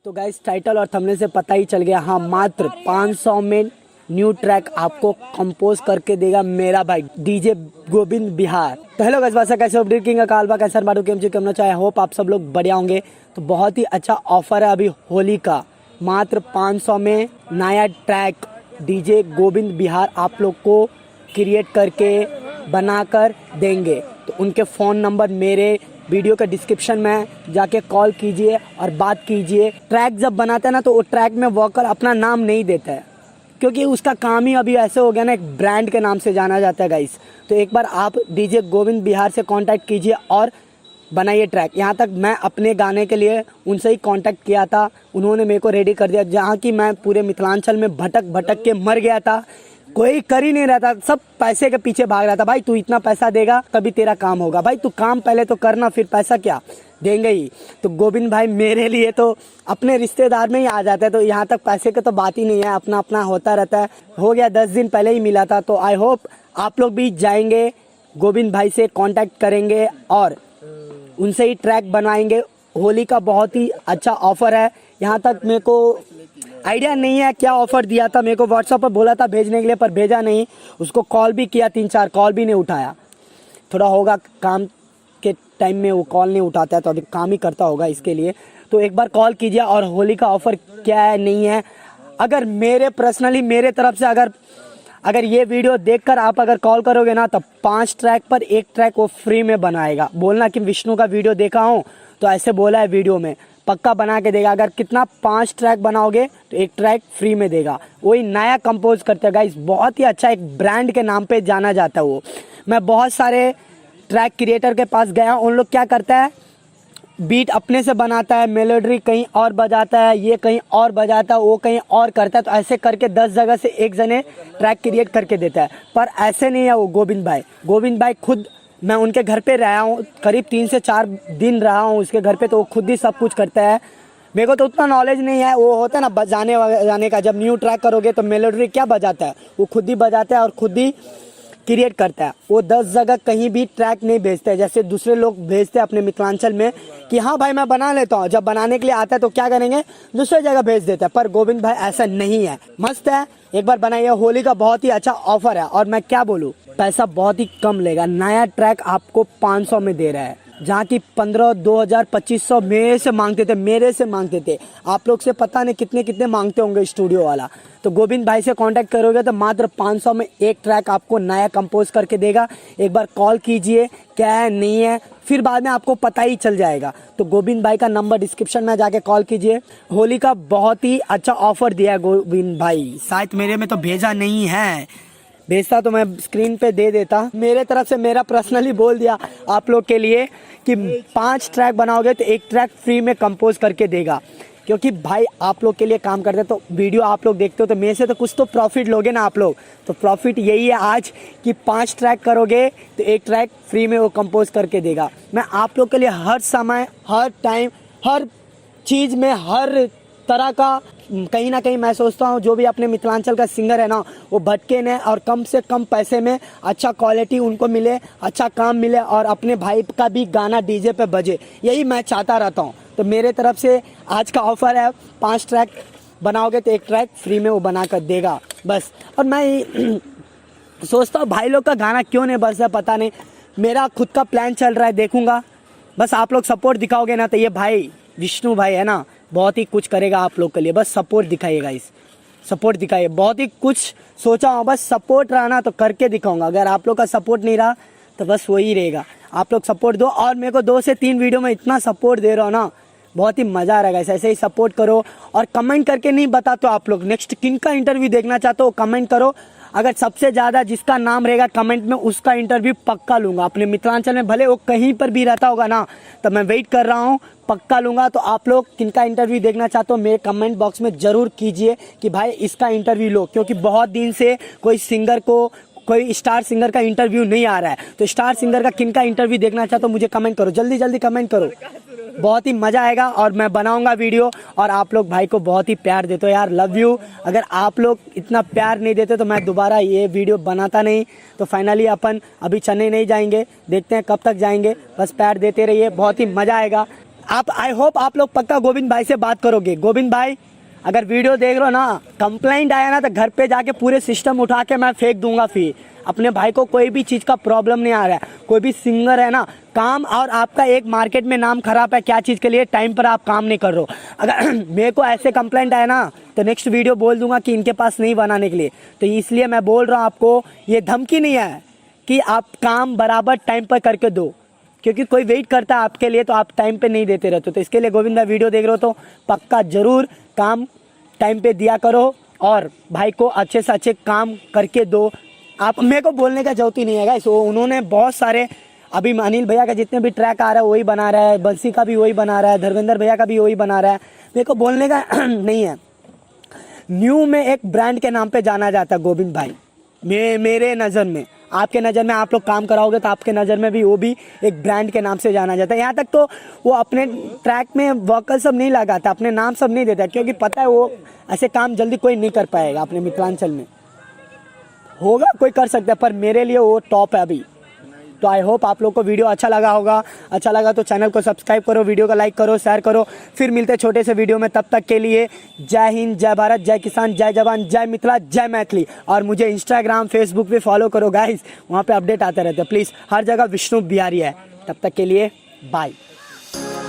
तो guys title और thumbnail से पता ही चल गया, हाँ मात्र 500 में न्यू ट्रैक आपको कंपोज करके देगा मेरा भाई डीजे गोविंद बिहार। तो हेलो गाइस, वासा कैसे हो? ब्रेकिंग का कालबा कैसे बाडू केम जी करना चाहे, होप आप सब लोग बढ़िया होंगे। तो बहुत ही अच्छा ऑफर है अभी होली का, मात्र 500 में नया ट्रैक डीजे गोविंद बिहार आप लोग को क्रिएट करके बनाकर देंगे। तो उनके फ़ोन नंबर मेरे वीडियो के डिस्क्रिप्शन में जाके कॉल कीजिए और बात कीजिए। ट्रैक जब बनाता है ना तो वो ट्रैक में वर्कर अपना नाम नहीं देता है, क्योंकि उसका काम ही अभी ऐसे हो गया ना, एक ब्रांड के नाम से जाना जाता है गाइस। तो एक बार आप डीजे गोविंद बिहार से कांटेक्ट कीजिए और बनाइए ट्रैक। यहाँ तक मैं अपने गाने के लिए उनसे ही कांटेक्ट किया था, उन्होंने मेरे को रेडी कर दिया। जहाँ की मैं पूरे मिथिलांचल में भटक भटक के मर गया था, कोई कर ही नहीं रहा था, सब पैसे के पीछे भाग रहा था। भाई तू इतना पैसा देगा तभी तेरा काम होगा, भाई तू काम पहले तो करना, फिर पैसा क्या देंगे ही। तो गोविंद भाई मेरे लिए तो अपने रिश्तेदार में ही आ जाते हैं, तो यहाँ तक पैसे की तो बात ही नहीं है, अपना अपना होता रहता है। हो गया 10 दिन पहले ही मिला था। तो आई होप आप लोग भी जाएंगे, गोविंद भाई से कांटेक्ट करेंगे और उनसे ही ट्रैक बनवाएंगे। होली का बहुत ही अच्छा ऑफर है। यहाँ तक मेरे को आइडिया नहीं है क्या ऑफर दिया था, मेरे को व्हाट्सएप पर बोला था भेजने के लिए, पर भेजा नहीं। उसको कॉल भी किया, 3-4 कॉल भी नहीं उठाया। थोड़ा होगा काम के टाइम में वो कॉल नहीं उठाता है, तो अभी काम ही करता होगा इसके लिए। तो एक बार कॉल कीजिए। और होली का ऑफर क्या है नहीं है, अगर मेरे पर्सनली मेरे तरफ से अगर ये वीडियो देखकर आप अगर कॉल करोगे ना, तो 5 ट्रैक पर 1 ट्रैक वो फ्री में बनाएगा। बोलना कि विष्णु का वीडियो देखा हूँ तो ऐसे बोला है वीडियो में, पक्का बना के देगा। अगर कितना 5 ट्रैक बनाओगे तो 1 ट्रैक फ्री में देगा। वही नया कंपोज करते हैं गाइस, बहुत ही अच्छा, एक ब्रांड के नाम पे जाना जाता है वो। मैं बहुत सारे ट्रैक क्रिएटर के पास गया, उन लोग क्या करता है, बीट अपने से बनाता है, मेलोडी कहीं और बजाता है, ये कहीं और बजाता है, वो कहीं और करता है। तो ऐसे करके 10 जगह से एक जने ट्रैक क्रिएट करके देता है। पर ऐसे नहीं है वो गोविंद भाई खुद, मैं उनके घर पे रहा हूँ, करीब 3 से 4 दिन रहा हूँ उसके घर पे, तो वो खुद ही सब कुछ करता है। मेरे को तो उतना नॉलेज नहीं है, वो होता है ना बजाने वजाने का, जब न्यू ट्रैक करोगे तो मेलोडी क्या बजाता है, वो खुद ही बजाता है और खुद ही क्रिएट करता है। वो 10 जगह कहीं भी ट्रैक नहीं भेजते हैं, जैसे दूसरे लोग भेजते हैं अपने मिथिलांचल में कि हाँ भाई मैं बना लेता हूँ। जब बनाने के लिए आता है तो क्या करेंगे, दूसरे जगह भेज देते हैं। पर गोविंद भाई ऐसा नहीं है, मस्त है, एक बार बनाइए। होली का बहुत ही अच्छा ऑफर है और मैं क्या बोलूँ, पैसा बहुत ही कम लेगा। नया ट्रैक आपको 500 में दे रहा है, जहाँ की 1500, 2000, 2500 मेरे से मांगते थे। आप लोग से पता नहीं कितने कितने मांगते होंगे स्टूडियो वाला। तो गोविंद भाई से कांटेक्ट करोगे तो मात्र 500 में 1 ट्रैक आपको नया कंपोज करके देगा। एक बार कॉल कीजिए, क्या है नहीं है, फिर बाद में आपको पता ही चल जाएगा। तो गोविंद भाई का नंबर डिस्क्रिप्शन में जाके कॉल कीजिए। होली का बहुत ही अच्छा ऑफर दिया है गोविंद भाई, शायद मेरे में तो भेजा नहीं है, भेजता तो मैं स्क्रीन पे दे देता। मेरे तरफ से मेरा पर्सनली बोल दिया आप लोग के लिए कि 5 ट्रैक बनाओगे तो 1 ट्रैक फ्री में कंपोज करके देगा। क्योंकि भाई आप लोग के लिए काम करते हैं, तो वीडियो आप लोग देखते हो तो मेरे से तो कुछ तो प्रॉफिट लोगे ना आप लोग। तो प्रॉफिट यही है आज कि 5 ट्रैक करोगे तो 1 ट्रैक फ्री में वो कंपोज करके देगा। मैं आप लोग के लिए हर समय, हर टाइम, हर चीज़ में, हर तरह का कहीं ना कहीं मैं सोचता हूँ जो भी अपने मिथिलांचल का सिंगर है ना, वो भटके न और कम से कम पैसे में अच्छा क्वालिटी उनको मिले, अच्छा काम मिले और अपने भाई का भी गाना डीजे पे बजे, यही मैं चाहता रहता हूँ। तो मेरे तरफ से आज का ऑफर है, 5 ट्रैक बनाओगे तो 1 ट्रैक फ्री में वो बना कर देगा बस। और मैं सोचता हूँ भाई लोग का गाना क्यों नहीं बजता पता नहीं, मेरा खुद का प्लान चल रहा है, देखूंगा। बस आप लोग सपोर्ट दिखाओगे ना, तो ये भाई विष्णु भाई है ना, बहुत ही कुछ करेगा आप लोग के लिए। बस सपोर्ट दिखाइएगा, इस सपोर्ट दिखाइए। बहुत ही कुछ सोचा हूँ, बस सपोर्ट रहा ना तो करके दिखाऊंगा। अगर आप लोग का सपोर्ट नहीं रहा तो बस वही रहेगा। आप लोग सपोर्ट दो, और मेरे को 2 से 3 वीडियो में इतना सपोर्ट दे रहा हो ना, बहुत ही मज़ा आ रहा है। ऐसे ही सपोर्ट करो और कमेंट करके नहीं बताते हो आप लोग नेक्स्ट किन का इंटरव्यू देखना चाहते हो, कमेंट करो। अगर सबसे ज़्यादा जिसका नाम रहेगा कमेंट में, उसका इंटरव्यू पक्का लूँगा। अपने मिथिलांचल में भले वो कहीं पर भी रहता होगा ना, तो मैं वेट कर रहा हूँ, पक्का लूँगा। तो आप लोग किनका इंटरव्यू देखना चाहते हो मेरे कमेंट बॉक्स में ज़रूर कीजिए कि भाई इसका इंटरव्यू लो, क्योंकि बहुत दिन से कोई स्टार सिंगर का इंटरव्यू नहीं आ रहा है। तो स्टार सिंगर का किनका इंटरव्यू देखना चाहते हो मुझे कमेंट करो, जल्दी जल्दी कमेंट करो, बहुत ही मज़ा आएगा। और मैं बनाऊंगा वीडियो, और आप लोग भाई को बहुत ही प्यार देते हो यार, लव यू। अगर आप लोग इतना प्यार नहीं देते तो मैं दोबारा ये वीडियो बनाता नहीं। तो फाइनली अपन अभी चेन्नई नहीं जाएंगे, देखते हैं कब तक जाएंगे, बस प्यार देते रहिए, बहुत ही मज़ा आएगा। आप आई होप आप लोग पक्का गोविंद भाई से बात करोगे। गोविंद भाई अगर वीडियो देख रहे हो ना, कंप्लेंट आया ना तो घर पे जाके पूरे सिस्टम उठा के मैं फेंक दूंगा। फिर अपने भाई को कोई भी चीज़ का प्रॉब्लम नहीं आ रहा है। कोई भी सिंगर है ना काम, और आपका एक मार्केट में नाम खराब है क्या चीज़ के लिए, टाइम पर आप काम नहीं कर रहे हो। अगर मेरे को ऐसे कंप्लेंट आए ना तो नेक्स्ट वीडियो बोल दूंगा कि इनके पास नहीं बनाने के लिए। तो इसलिए मैं बोल रहा हूँ आपको, ये धमकी नहीं है कि आप काम बराबर टाइम पर करके दो, क्योंकि कोई वेट करता है आपके लिए तो आप टाइम पे नहीं देते रहते। तो इसके लिए गोविंद भाई वीडियो देख रहे हो तो पक्का ज़रूर काम टाइम पे दिया करो और भाई को अच्छे से अच्छे काम करके दो। आप मेरे को बोलने का जरूरत ही नहीं है गाइस, उन्होंने बहुत सारे, अभी अनिल भैया का जितने भी ट्रैक आ रहा है वही बना रहा है, बंसी का भी वही बना रहा है, धर्मेंद्र भैया का भी वही बना रहा है। मेरे को बोलने का नहीं है। न्यू में एक ब्रांड के नाम पे जाना जाता है गोविंद भाई, मेरे नज़र में। आपके नज़र में आप लोग काम कराओगे तो आपके नज़र में भी वो भी एक ब्रांड के नाम से जाना जाता है। यहाँ तक तो वो अपने ट्रैक में वोकल सब नहीं लगाता, अपने नाम सब नहीं देता, क्योंकि पता है वो ऐसे काम जल्दी कोई नहीं कर पाएगा। अपने मिथिलांचल में होगा कोई कर सकता है, पर मेरे लिए वो टॉप है अभी। तो आई होप आप लोग को वीडियो अच्छा लगा होगा। अच्छा लगा तो चैनल को सब्सक्राइब करो, वीडियो को लाइक करो, शेयर करो। फिर मिलते हैं छोटे से वीडियो में, तब तक के लिए जय हिंद, जय भारत, जय किसान, जय जवान, जय मिथिला, जय मैथिली। और मुझे इंस्टाग्राम फेसबुक पे फॉलो करो गाइस, वहाँ पे अपडेट आते रहते हैं प्लीज़। हर जगह विष्णु बिहारी है। तब तक के लिए बाय,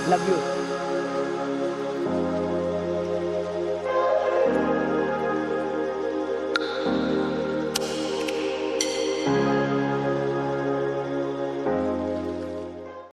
लव यू।